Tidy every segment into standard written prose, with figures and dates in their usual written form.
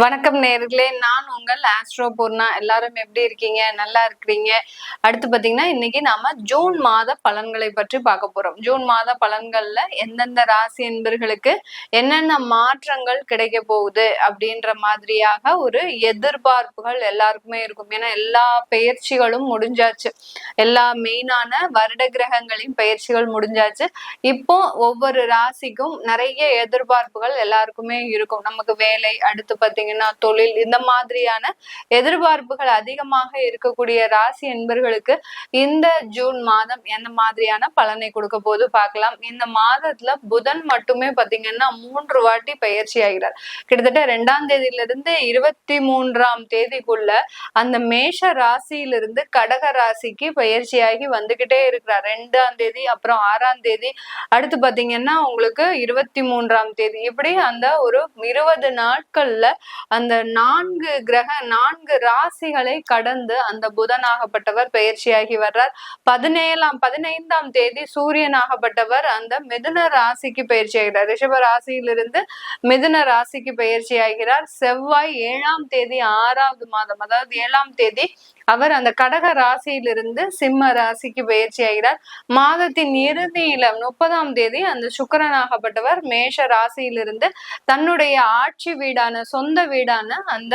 வணக்கம் நேர்களே, நான் உங்கள் ஆஸ்ட்ரோ பூர்ணா. எல்லாரும் எப்படி இருக்கீங்க? நல்லா இருக்கிறீங்க. அடுத்து பாத்தீங்கன்னா இன்னைக்கு நாம ஜூன் மாத பலன்களை பற்றி பார்க்க போறோம். ஜூன் மாத பலன்கள்ல எந்தெந்த ராசி என்பர்களுக்கு என்னென்ன மாற்றங்கள் கிடைக்க போகுது அப்படின்ற மாதிரியாக ஒரு எதிர்பார்ப்புகள் எல்லாருக்குமே இருக்கும். ஏன்னா எல்லா பெயர்ச்சிகளும் முடிஞ்சாச்சு, எல்லா மெயினான வருட கிரகங்களின் பெயர்ச்சிகள் முடிஞ்சாச்சு. இப்போ ஒவ்வொரு ராசிக்கும் நிறைய எதிர்பார்ப்புகள் எல்லாருக்குமே இருக்கும். நமக்கு வேலை, அடுத்து பாத்தீங்கன்னா தொழில், இந்த மாதிரியான எதிர்பார்ப்புகள் அதிகமாக இருக்கக்கூடிய ராசி என்பர்களுக்கு இந்த ஜூன் மாதம் என்ன மாதிரியான பலனை கொடுக்க போது பார்க்கலாம். இந்த மாதத்துல புதன் மட்டுமே பாத்தீங்கன்னா 3 வாட்டி பயிற்சி ஆகிறார். கிட்டத்தட்ட 2ஆம் தேதியிலிருந்து 23ஆம் தேதிக்குள்ள அந்த மேஷ ராசியிலிருந்து கடக ராசிக்கு பயிற்சியாகி வந்துகிட்டே இருக்கிறார். 2ஆம் தேதி, அப்புறம் 6ஆம் தேதி, அடுத்து பாத்தீங்கன்னா உங்களுக்கு 23ஆம் தேதி, இப்படி அந்த ஒரு 20 நாட்கள்ல அந்த 4 ராசிகளை கடந்து அந்த புதனாகப்பட்டவர் பயிற்சியாகி வர்றார். 15ஆம் தேதி சூரியனாகப்பட்டவர் அந்த மிதுன ராசிக்கு பயிற்சி ஆகிறார். ரிஷப ராசியிலிருந்து மிதுன ராசிக்கு பயிற்சி ஆகிறார். செவ்வாய் 7ஆம் தேதி 6வது மாதம், அதாவது 7ஆம் தேதி அவர் அந்த கடக ராசியிலிருந்து சிம்ம ராசிக்கு பயிற்சி ஆகிறார். மாதத்தின் இறுதியில 30ஆம் தேதி அந்த சுக்கிரனாகப்பட்டவர் மேஷ ராசியிலிருந்து தன்னுடைய ஆட்சி வீடான, சொந்த வீடான அந்த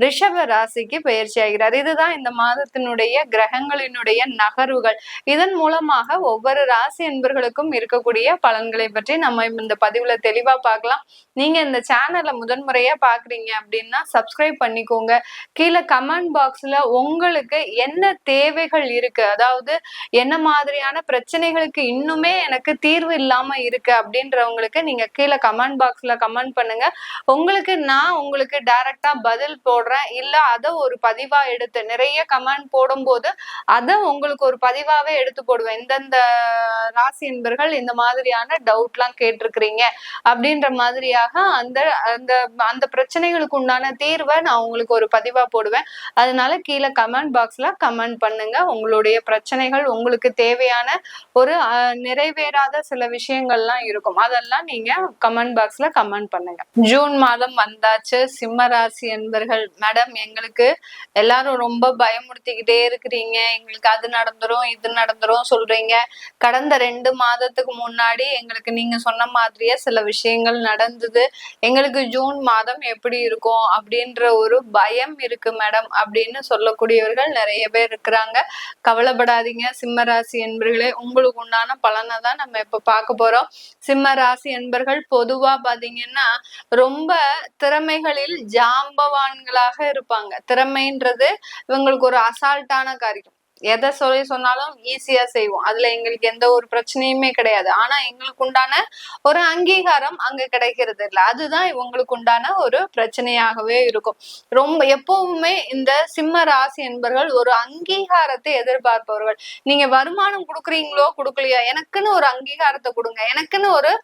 ரிஷப ராசிக்கு பயிற்சி ஆகிறார். இதுதான் இந்த மாதத்தினுடைய கிரகங்களினுடைய நகர்வுகள். இதன் மூலமாக ஒவ்வொரு ராசி என்பர்களுக்கும் இருக்கக்கூடிய பலன்களை பற்றி நம்ம இந்த பதிவுல தெளிவா பார்க்கலாம். நீங்க இந்த சேனலை முதன்முறையா பாக்குறீங்க அப்படின்னா சப்ஸ்கிரைப் பண்ணிக்கோங்க. கீழே கமெண்ட் பாக்ஸ்ல உங்களுக்கு என்ன தேவைகள் இருக்கு, அதாவது என்ன மாதிரியான பிரச்சனைகளுக்கு இன்னுமே எனக்கு தீர்வு இல்லாம இருக்கு அப்படின்றவங்களுக்கு நீங்க கீழே கமெண்ட் பாக்ஸ்ல கமெண்ட் பண்ணுங்க. உங்களுக்கு டைரக்டா பதில் போடுறேன், இல்ல அதை ஒரு பதிவா எடுத்து, நிறைய கமெண்ட் போடும்போது அதை உங்களுக்கு ஒரு பதிவாவே எடுத்து போடுவேன். இந்தந்த ராசி என்பர்கள் இந்த மாதிரியான டவுட் எல்லாம் கேட்டிருக்கிறீங்க அப்படின்ற மாதிரியாக அந்த அந்த அந்த பிரச்சனைகளுக்கு உண்டான தீர்வை நான் உங்களுக்கு ஒரு பதிவா போடுவேன். அதனால கீழே கமெண்ட் பாக்ஸ்ல கமெண்ட் பண்ணுங்க. உங்களுடைய பிரச்சனைகள், உங்களுக்கு தேவையான ஒரு நிறைவேறாத சில விஷயங்கள்லாம் இருக்கும், அதெல்லாம் நீங்க கமெண்ட் பாக்ஸ்ல கமெண்ட் பண்ணுங்க. ஜூன் மாதம் வந்தாச்சு. சிம்ம ராசி என்பர்கள், மேடம் எங்களுக்கு எல்லாரும் ரொம்ப பயமுறுத்திக்கிட்டே இருக்கிறீங்க, எங்களுக்கு அது நடந்துரும் இது நடந்துரும் சொல்றீங்க. கடந்த 2 மாதத்துக்கு முன்னாடி எங்களுக்கு நீங்க சொன்ன மாதிரியே சில விஷயங்கள் நடந்தது. எங்களுக்கு ஜூன் மாதம் எப்படி இருக்கும் அப்படின்ற ஒரு பயம் இருக்கு மேடம் அப்படின்னு சொல்லக்கூடியவர்கள் நிறைய பேர் இருக்கிறாங்க. கவலைப்படாதீங்க சிம்ம ராசி என்பர்களே, உங்களுக்கு உண்டான பலனை தான் நம்ம இப்ப பார்க்க போறோம். சிம்ம ராசி என்பர்கள் பொதுவா பாத்தீங்கன்னா ரொம்ப திறமைகளில் ஜாம்பவான்களாக இருப்பாங்க. திறமைன்றது இவங்களுக்கு ஒரு அசால்ட்டான காரியம். எதை சொன்னாலும் ஈஸியா செய்வோம், அதுல எங்களுக்கு எந்த ஒரு பிரச்சனையுமே கிடையாது. ஆனா எங்களுக்கு உண்டான ஒரு அங்கீகாரம் அங்க கிடைக்கிறது இல்லை. அதுதான் இவங்களுக்கு உண்டான ஒரு பிரச்சனையாகவே இருக்கும். ரொம்ப எப்பவுமே இந்த சிம்ம ராசி என்பவர்கள் ஒரு அங்கீகாரத்தை எதிர்பார்ப்பவர்கள். நீங்க வருமானம் கொடுக்குறீங்களோ கொடுக்கலையோ, எனக்குன்னு ஒரு அங்கீகாரத்தை கொடுங்க, எனக்குன்னு ஒரு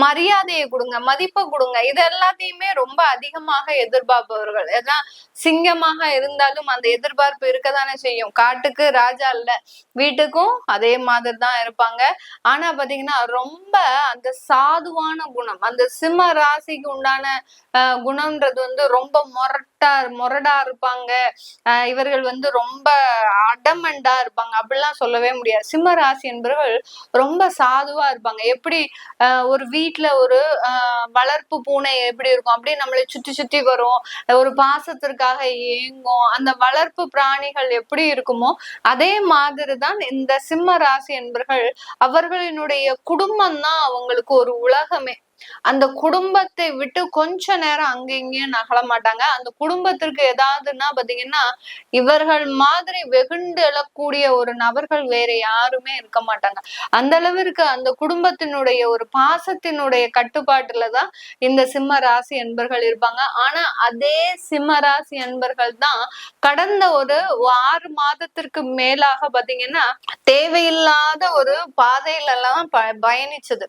மரியாதையை கொடுங்க, மதிப்பை கொடுங்க, இது எல்லாத்தையுமே ரொம்ப அதிகமாக எதிர்பார்ப்பவர்கள். ஏன்னா சிங்கமாக இருந்தாலும் அந்த எதிர்பார்ப்பு இருக்கதானே செய்யும். காட்டுக்கு ராஜா இல்ல, வீட்டுக்கும் அதே மாதிரி தான் இருப்பாங்க. ஆனா பாத்தீங்கன்னா ரொம்ப அந்த சாதுவான குணம், அந்த சிம்ம ராசிக்கு உண்டான குணம்ன்றது வந்து ரொம்ப முரடா இருப்பாங்க. இவர்கள் வந்து ரொம்ப அடமண்டா இருப்பாங்க அப்படிலாம் சொல்லவே முடியாது. சிம்ம ராசி என்பவர்கள் ரொம்ப சாதுவா இருப்பாங்க. எப்படி ஒரு வீட்டுல ஒரு வளர்ப்பு பூனை எப்படி இருக்கும், அப்படியே நம்மளை சுத்தி சுத்தி வரும், ஒரு பாசத்திற்காக ஏங்கும். அந்த வளர்ப்பு பிராணிகள் எப்படி இருக்குமோ அதே மாதிரிதான் இந்த சிம்ம ராசி என்பவர்கள். அவர்களினுடைய குடும்பம் தான் அவங்களுக்கு ஒரு உலகமே. அந்த குடும்பத்தை விட்டு கொஞ்ச நேரம் அங்க இங்கேயும் நகல மாட்டாங்க. அந்த குடும்பத்திற்கு ஏதாவதுன்னா பாத்தீங்கன்னா இவர்கள் மாதிரி வெகுண்டு எழக்கூடிய ஒரு நபர்கள் வேற யாருமே இருக்க மாட்டாங்க. அந்த அளவிற்கு அந்த குடும்பத்தினுடைய ஒரு பாசத்தினுடைய கட்டுப்பாட்டுலதான் இந்த சிம்ம ராசி என்பர்கள் இருப்பாங்க. ஆனா அதே சிம்ம ராசி என்பர்கள் தான் கடந்த ஒரு 6 மாதத்திற்கு மேலாக பாத்தீங்கன்னா தேவையில்லாத ஒரு பாதையில எல்லாம் பயணிச்சது.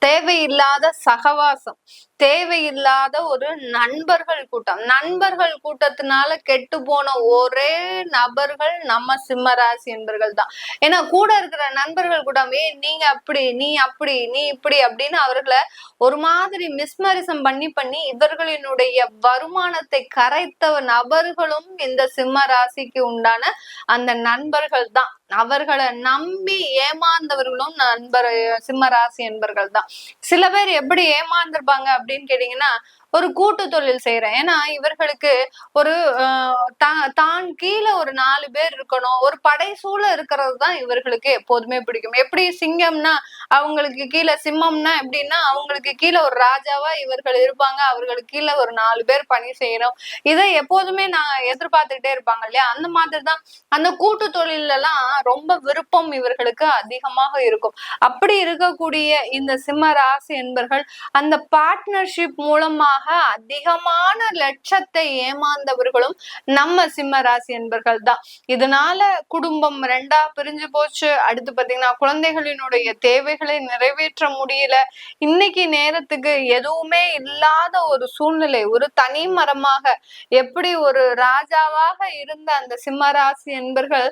தேவையில்லாத சகவாசம், தேவையில்லாத ஒரு நண்பர்கள் கூட்டத்தினால கெட்டு போன ஒரே நபர்கள் நம்ம சிம்ம ராசி என்பர்கள் தான். ஏன்னா கூட இருக்கிற நண்பர்கள் கூட்டமே நீங்க அப்படி, நீ அப்படி, நீ இப்படி அப்படின்னு அவர்களை ஒரு மாதிரி மிஸ்மரிசம் பண்ணி இவர்களினுடைய வருமானத்தை கரைத்த நபர்களும் இந்த சிம்ம ராசிக்கு உண்டான அந்த நண்பர்கள் தான். அவர்களை நம்பி ஏமாந்தவர்களும் சிம்ம ராசி என்பர்கள் தான். சில பேர் எப்படி ஏமாந்திருப்பாங்க அப்படின்னு கேட்டீங்கன்னா, ஒரு கூட்டு தொழில் செய்யறேன். ஏன்னா இவர்களுக்கு ஒரு தான் கீழே ஒரு 4 பேர் இருக்கணும், ஒரு படைசூழ இருக்கிறது தான் இவர்களுக்கு எப்போதுமே பிடிக்கும். எப்படி சிங்கம்னா அவங்களுக்கு கீழே, சிம்மம்னா எப்படின்னா அவங்களுக்கு கீழே ஒரு ராஜாவா இவர்கள் இருப்பாங்க, அவர்களுக்கு கீழே ஒரு 4 பேர் பணி செய்யணும். இதை எப்போதுமே நான் எதிர்பார்த்துக்கிட்டே இருப்பாங்க இல்லையா? அந்த மாதிரிதான் அந்த கூட்டு தொழில் எல்லாம் ரொம்ப விருப்பம் இவர்களுக்கு அதிகமாக இருக்கும். அப்படி இருக்கக்கூடிய இந்த சிம்ம ராசி என்பர்கள் அந்த பார்ட்னர்ஷிப் மூலமாக அதிகமான லட்சத்தை ஏமாந்தவர்களும் நம்ம சிம்ம ராசி என்பர்கள் தான். இதனால குடும்பம் 2ஆ பிரிஞ்சு போச்சு. அடுத்து பாத்தீங்கன்னா குழந்தைகளினுடைய தேவைகளை நிறைவேற்ற முடியல. இன்னைக்கு நேரத்துக்கு எதுவுமே இல்லாத ஒரு சூழ்நிலை, ஒரு தனி மரமாக எப்படி ஒரு ராஜாவாக இருந்த அந்த சிம்ம ராசி என்பர்கள்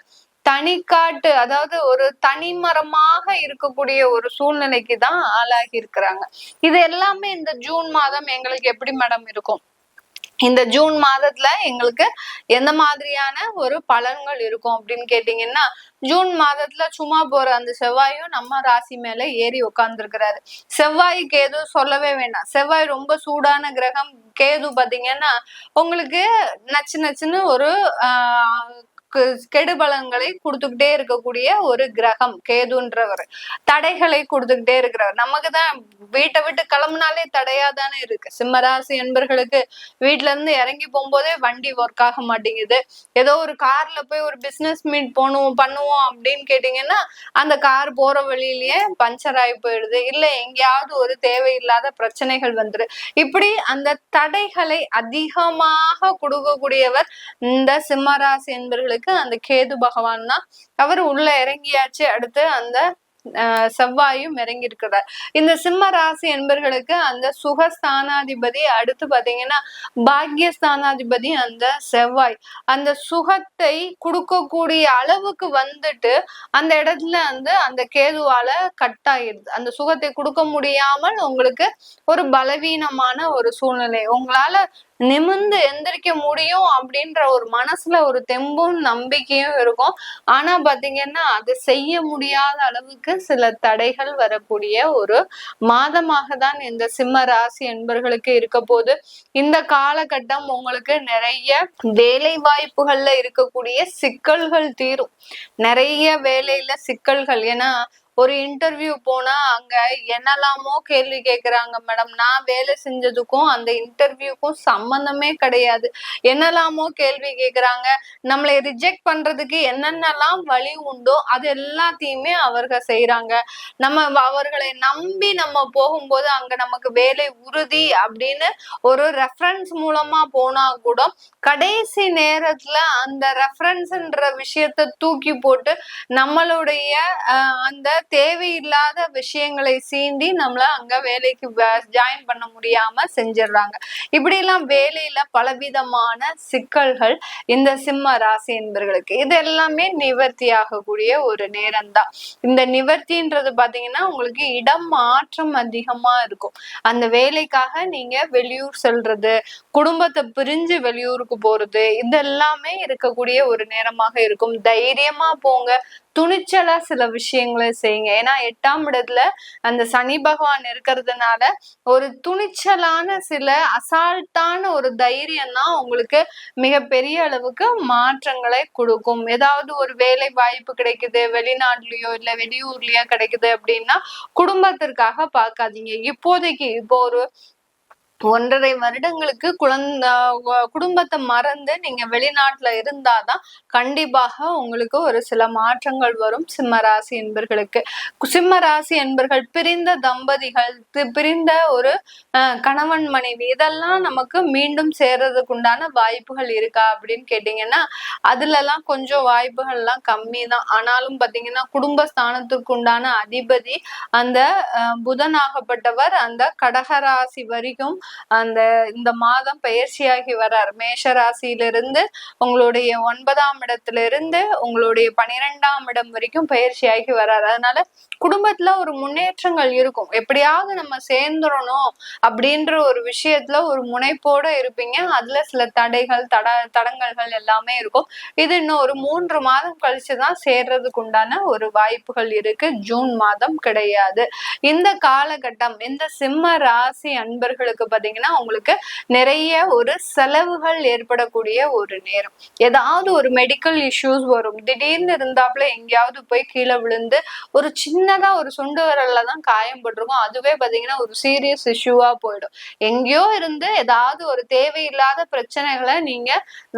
தனிக்காட்டு, அதாவது ஒரு தனிமரமாக இருக்கக்கூடிய ஒரு சூழ்நிலைக்கு தான் ஆளாகி இருக்கிறாங்க. இது எல்லாமே இந்த ஜூன் மாதம் எங்களுக்கு எப்படி மேடம் இருக்கும்? இந்த ஜூன் மாதத்துல எங்களுக்கு எந்த மாதிரியான ஒரு பலன்கள் இருக்கும் அப்படின்னு கேட்டீங்கன்னா, ஜூன் மாதத்துல சும்மா போற அந்த செவ்வாயும் நம்ம ராசி மேல ஏறி உட்கார்ந்துருக்கிறாரு. செவ்வாய் கேது சொல்லவே வேண்டாம். செவ்வாய் ரொம்ப சூடான கிரகம். கேது பாத்தீங்கன்னா உங்களுக்கு நச்சுன்னு ஒரு கெடுபலங்களை கொடுத்துக்கிட்டே இருக்கக்கூடிய ஒரு கிரகம் கேதுன்றவர். தடைகளை கொடுத்துக்கிட்டே இருக்கிறவர். நமக்குதான் வீட்டை விட்டு கிளம்புனாலே தடையாதானே இருக்கு. சிம்மராசி என்பர்களுக்கு வீட்டுல இருந்து இறங்கி போகும்போதே வண்டி ஒர்க் ஆக மாட்டேங்குது. ஏதோ ஒரு கார்ல போய் ஒரு பிசினஸ் மீட் பண்ணுவோம் அப்படின்னு கேட்டீங்கன்னா அந்த கார் போற வழியிலேயே பஞ்சர் ஆகி போயிடுது. இல்ல எங்கேயாவது ஒரு தேவையில்லாத பிரச்சனைகள் வந்துரு. இப்படி அந்த தடைகளை அதிகமாக கொடுக்கக்கூடியவர் இந்த சிம்மராசி என்பர்களுக்கு அந்த கேது பகவான் தான். அவர் உள்ள இறங்கியாச்சு. அடுத்து அந்த செவ்வாயும் இறங்கி இருக்கிறார். இந்த சிம்ம ராசி என்பர்களுக்கு அந்த சுகஸ்தானாதிபதி, அடுத்து பாத்தீங்கன்னா பாக்யஸ்தானாதிபதி அந்த செவ்வாய். அந்த சுகத்தை கொடுக்கக்கூடிய அளவுக்கு வந்துட்டு அந்த இடத்துல அந்த கேதுவால கட் ஆயிடுது. அந்த சுகத்தை கொடுக்க முடியாமல் உங்களுக்கு ஒரு பலவீனமான ஒரு சூழ்நிலை, உங்களால நிமிர்ந்து எந்திரிக்க முடியும் அப்படின்ற ஒரு மனசுல ஒரு தெம்பும் நம்பிக்கையும் இருக்கும். ஆனா பாத்தீங்கன்னா அது செய்ய முடியாத அளவுக்கு சில தடைகள் வரக்கூடிய ஒரு மாதமாக தான் இந்த சிம்ம ராசி என்பர்களுக்கு இருக்க போது. இந்த காலகட்டம் உங்களுக்கு நிறைய வேலை வாய்ப்புகள்ல இருக்கக்கூடிய சிக்கல்கள் தீரும். நிறைய வேலையில சிக்கல்கள். ஏன்னா ஒரு இன்டர்வியூ போனா அங்க என்னெல்லாமோ கேள்வி கேக்குறாங்க மேடம். நான் வேலை செஞ்சதுக்கும் அந்த இன்டர்வியூக்கும் சம்பந்தமே கிடையாது. என்னெல்லாமோ கேள்வி கேக்குறாங்க. நம்மளை ரிஜெக்ட் பண்றதுக்கு என்னென்னலாம் வழி உண்டோ அது எல்லாத்தையுமே அவர்கள் செய்யறாங்க. அவர்களை நம்பி நம்ம போகும்போது அங்க நமக்கு வேலை உறுதி அப்படின்னு ஒரு ரெஃபரன்ஸ் மூலமா போனா கூட கடைசி நேரத்துல அந்த ரெஃபரன்ஸ்ன்ற விஷயத்த தூக்கி போட்டு நம்மளுடைய அந்த தேவையில்லாத விஷயங்களை சீண்டி நம்மள அங்க வேலைக்கு ஜாயின் பண்ண முடியாம செஞ்சிடுறாங்க. இப்படி எல்லாம் வேலையில பலவிதமான சிக்கல்கள் இந்த சிம்ம ராசி என்பர்களுக்கு. இது எல்லாமே நிவர்த்தி ஆகக்கூடிய ஒரு நேரம் தான். இந்த நிவர்த்தின்றது பாத்தீங்கன்னா உங்களுக்கு இடம் மாற்றம் அதிகமா இருக்கும். அந்த வேலைக்காக நீங்க வெளியூர் செல்றது, குடும்பத்தை பிரிஞ்சு வெளியூருக்கு போறது, இதெல்லாமே இருக்கக்கூடிய ஒரு நேரமாக இருக்கும். தைரியமா போங்க, துணிச்சலா சில விஷயங்களை செய்யுங்க. ஏன்னா 8ஆம் இடத்துல அந்த சனி பகவான் இருக்கிறதுனால ஒரு துணிச்சலான சில அசால்ட்டான ஒரு தைரியம் தான் உங்களுக்கு மிகப்பெரிய அளவுக்கு மாற்றங்களை கொடுக்கும். ஏதாவது ஒரு வேலை வாய்ப்பு கிடைக்குது வெளிநாட்டுலயோ இல்ல வெளியூர்லயோ கிடைக்குது அப்படின்னா குடும்பத்திற்காக பார்க்காதீங்க. இப்போதைக்கு இப்போ ஒரு 1.5 வருடங்களுக்கு குடும்பத்தை மறந்து நீங்க வெளிநாட்டுல இருந்தாதான் கண்டிப்பாக உங்களுக்கு ஒரு சில மாற்றங்கள் வரும். சிம்ம ராசி என்பர்களுக்கு, சிம்ம ராசி என்பர்கள் பிரிந்த தம்பதிகள், பிரிந்த ஒரு கணவன் மனைவி, இதெல்லாம் நமக்கு மீண்டும் சேர்றதுக்கு உண்டான வாய்ப்புகள் இருக்கா அப்படின்னு கேட்டீங்கன்னா அதுல எல்லாம் கொஞ்சம் வாய்ப்புகள் எல்லாம் கம்மி தான். ஆனாலும் பாத்தீங்கன்னா குடும்பஸ்தானத்துக்கு உண்டான அதிபதி அந்த புதனாகப்பட்டவர் அந்த கடகராசி வரைக்கும் அந்த இந்த மாதம் பயிற்சியாகி வர்றார். மேஷ ராசியிலிருந்து உங்களுடைய 9ஆம் இடத்துல இருந்து உங்களுடைய 12ஆம் இடம் வரைக்கும் பயிற்சியாகி வர்றார். அதனால குடும்பத்துல ஒரு முன்னேற்றங்கள் இருக்கும். எப்படியாவது நம்ம சேர்ந்துடணும் அப்படின்ற ஒரு விஷயத்துல ஒரு முனைப்போட இருப்பீங்க. அதுல சில தடங்கல்கள் எல்லாமே இருக்கும். இது இன்னும் ஒரு 3 மாதம் கழிச்சுதான் சேர்றதுக்கு உண்டான ஒரு வாய்ப்புகள் இருக்கு. ஜூன் மாதம் கிடையாது. இந்த காலகட்டம் இந்த சிம்ம ராசி அன்பர்களுக்கு பாத்தீங்கன்னா உங்களுக்கு நிறைய ஒரு செலவுகள் ஏற்படக்கூடிய ஒரு நேரம். ஏதாவது ஒரு மெடிக்கல் இஷ்யூஸ் வரும். திடீர்னு இருந்தாப்புல எங்கேயாவது போய் கீழே விழுந்து ஒரு சின்னதா ஒரு சுண்டு விரல்ல தான் காயம் பட்டிருக்கும். அதுவே பாத்தீங்கன்னா ஒரு சீரியஸ் இஷ்யூவா போயிடும். எங்கேயோ இருந்து ஏதாவது ஒரு தேவையில்லாத பிரச்சனைகளை நீங்க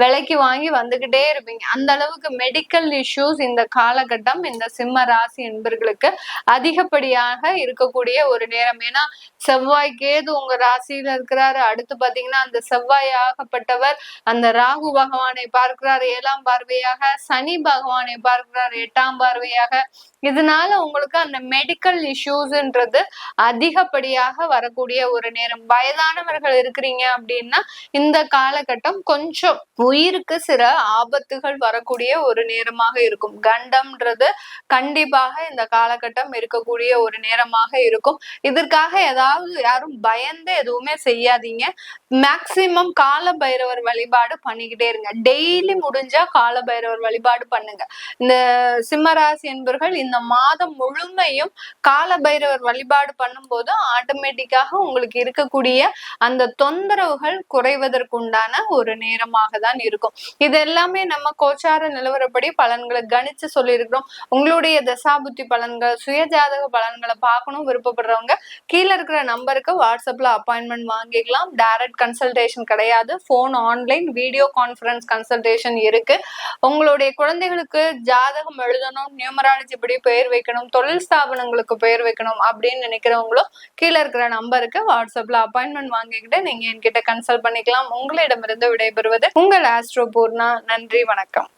விலைக்கு வாங்கி வந்துகிட்டே இருப்பீங்க. அந்த அளவுக்கு மெடிக்கல் இஷ்யூஸ் இந்த காலகட்டம் இந்த சிம்ம ராசி என்பர்களுக்கு அதிகப்படியாக இருக்கக்கூடிய ஒரு நேரம். ஏன்னா செவ்வாய் கேது உங்க ராசியில இருக்கிறாரு. அடுத்து பாத்தீங்கன்னா அந்த செவ்வாய் ஆகப்பட்டவர் அந்த ராகு பகவானை பார்க்கிறார் 7ஆம் பார்வையாக, சனி பகவானை பார்க்கிறார் 8ஆம் பார்வையாக. இதனால உங்களுக்கு அந்த மெடிக்கல் இஷ்யூஸ்ன்றது அதிகப்படியாக வரக்கூடிய ஒரு நேரம். வயதானவர்கள் இருக்கிறீங்க அப்படின்னா இந்த காலகட்டம் கொஞ்சம் உயிருக்கு சில ஆபத்துகள் வரக்கூடிய ஒரு நேரமாக இருக்கும். கண்டம்ன்றது கண்டிப்பாக இந்த காலகட்டம் இருக்கக்கூடிய ஒரு நேரமாக இருக்கும். இதற்காக ஏதாவது யாரும் பயந்து எதுவுமே செய்யாதீங்க. மேக்சிமம் கால பைரவர் வழிபாடு பண்ணிக்கிட்டே இருங்க. டெய்லி முடிஞ்சா கால பைரவர் வழிபாடு பண்ணுங்க. இந்த சிம்மராசி என்பவர்கள் இந்த மாதம் முழுமையும் கால பைரவர் வழிபாடு பண்ணும்போது ஆட்டோமேட்டிக்காக உங்களுக்கு இருக்கக்கூடிய அந்த தொந்தரவுகள் குறைவதற்குண்டான ஒரு நேரமாக தான் இருக்கும். இது எல்லாமே நம்ம கோச்சார நிலவரப்படி பலன்களை கணிச்சு சொல்லியிருக்கிறோம். உங்களுடைய தசாபுத்தி பலன்கள் சுயஜாதக பலன்களை பார்க்கணும் விருப்பப்படுறவங்க கீழே இருக்கிற நம்பருக்கு வாட்ஸ்அப்ல அப்பாயின்மெண்ட் வாங்கிக்கலாம். டைரக்ட் கன்சல்டேஷன் கிடையாது. Phone online video conference consultation இருக்கு. உங்களுடைய குழந்தைகளுக்கு ஜாதகம் எழுதணும், நியூமராலஜி படி பெயர் வைக்கணும், தொழில் ஸ்தாபனங்களுக்கு பெயர் வைக்கணும் அப்படின்னு நினைக்கிறவங்களும் கீழே இருக்கிற நம்பருக்கு வாட்ஸ்அப்ல அப்பாயின்மெண்ட் வாங்கிக்கிட்டு நீங்க என்கிட்ட கன்சல்ட் பண்ணிக்கலாம். உங்களிடமிருந்து விடைபெறுவது உங்கள் ஆஸ்ட்ரோ பூர்ணா. நன்றி, வணக்கம்.